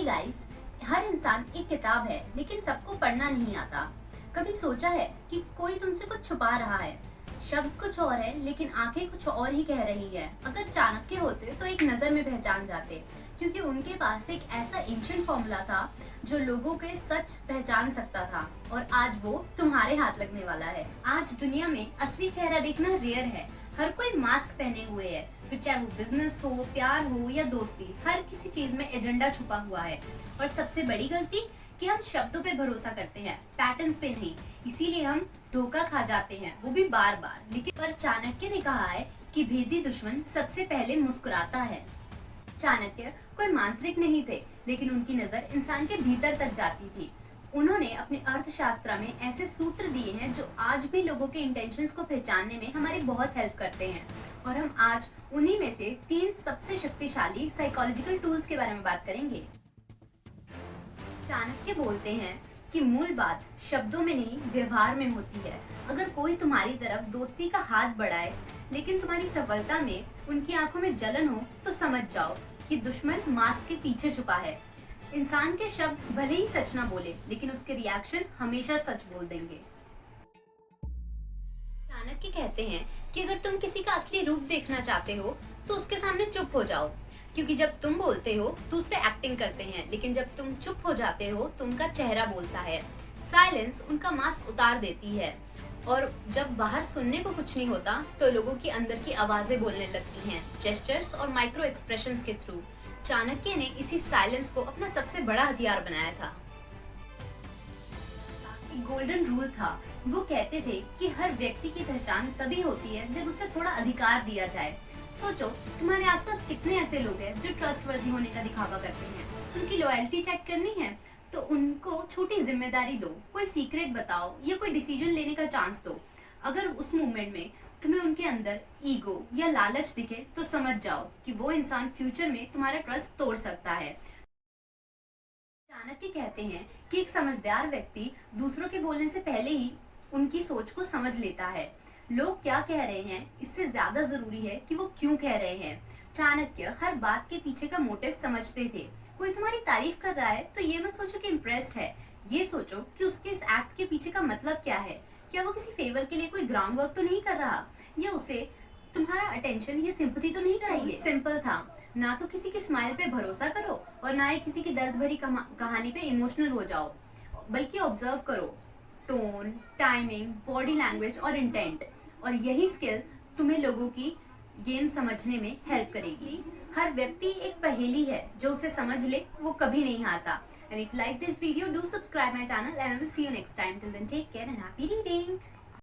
Hey guys, हर इंसान एक किताब है लेकिन सबको पढ़ना नहीं आता। कभी सोचा है कि कोई तुमसे कुछ छुपा रहा है? शब्द कुछ और है लेकिन आंखें कुछ और ही कह रही है। अगर चाणक्य होते तो एक नजर में पहचान जाते, क्योंकि उनके पास एक ऐसा एंशिएंट फॉर्मूला था जो लोगों के सच पहचान सकता था। और आज वो तुम्हारे हाथ लगने वाला है। आज दुनिया में असली चेहरा देखना रेयर है। हर कोई मास्क पहने हुए है, फिर चाहे वो बिजनेस हो, प्यार हो या दोस्ती, हर किसी चीज में एजेंडा छुपा हुआ है। और सबसे बड़ी गलती कि हम शब्दों पे भरोसा करते हैं, पैटर्न्स पे नहीं। इसीलिए हम धोखा खा जाते हैं, वो भी बार बार। लेकिन पर चाणक्य ने कहा है कि भेदी दुश्मन सबसे पहले मुस्कुराता है। चाणक्य कोई मांत्रिक नहीं थे, लेकिन उनकी नजर इंसान के भीतर तक जाती थी। उन्होंने अपने अर्थशास्त्र में ऐसे सूत्र दिए हैं जो आज भी लोगों के इंटेंशंस को पहचानने में हमारी बहुत हेल्प करते हैं। और हम आज उन्हीं में से 3 सबसे शक्तिशाली साइकोलॉजिकल टूल्स के बारे में बात करेंगे। चाणक्य बोलते हैं कि मूल बात शब्दों में नहीं, व्यवहार में होती है। अगर कोई तुम्हारी तरफ दोस्ती का हाथ बढ़ाए लेकिन तुम्हारी सफलता में उनकी आंखों में जलन हो, तो समझ जाओ कि दुश्मन मास्क के पीछे छुपा है। इंसान के शब्द भले ही सच ना बोले, लेकिन उसके रिएक्शन हमेशा सच बोल देंगे। चाणक्य कहते हैं कि अगर तुम किसी का असली रूप देखना चाहते हो तो उसके सामने चुप हो जाओ, क्योंकि जब तुम बोलते हो दूसरे एक्टिंग करते हैं, लेकिन जब तुम चुप हो जाते हो तो उनका चेहरा बोलता है। साइलेंस उनका मास्क उतार देती है। और जब बाहर सुनने को कुछ नहीं होता तो लोगों की अंदर की आवाजें बोलने लगती हैं, जेस्चर्स और माइक्रो एक्सप्रेशंस के थ्रू। चाणक्य ने इसी साइलेंस को अपना सबसे बड़ा हथियार बनाया था। एक गोल्डन रूल था। वो कहते थे कि हर व्यक्ति की पहचान तभी होती है जब उसे थोड़ा अधिकार दिया जाए। सोचो, तुम्हारे आसपास कितने ऐसे लोग हैं जो ट्रस्टवर्दी होने का दिखावा करते हैं। उनकी लॉयल्टी चेक करनी है तो उनको छोटी जिम्मेदारी दो, कोई सीक्रेट बताओ या कोई डिसीजन लेने का चांस दो। अगर उस मूवमेंट में तुम्हें उनके अंदर ईगो या लालच दिखे तो समझ जाओ कि वो इंसान फ्यूचर में तुम्हारा ट्रस्ट तोड़ सकता है। चाणक्य कहते हैं कि एक समझदार व्यक्ति दूसरों के बोलने से पहले ही उनकी सोच को समझ लेता है। लोग क्या कह रहे हैं इससे ज्यादा जरूरी है कि वो क्यों कह रहे हैं। चाणक्य हर बात के पीछे का मोटिव समझते थे। कोई तुम्हारी तारीफ कर रहा है तो ये मत सोचो कि इम्प्रेस्ड है, ये सोचो कि उसके इस एक्ट के पीछे का मतलब क्या है। क्या वो किसी फेवर के लिए कोई ग्राउंड वर्क तो नहीं कर रहा, या उसे तुम्हारा अटेंशन या सिंपैथी तो नहीं चाहिए। सिंपल था। ना तो किसी की स्माइल पे भरोसा करो और ना ही किसी की दर्द भरी कहानी पे इमोशनल हो जाओ, बल्कि ऑब्जर्व करो टोन, टाइमिंग, बॉडी लैंग्वेज और इंटेंट। और यही स्किल तुम्हें लोगों की गेम समझने में हेल्प करेगी। हर व्यक्ति एक पहेली है, जो उसे समझ ले वो कभी नहीं हारता। And if you like this video, do subscribe my channel and I will see you next time. Till then, take care and happy reading.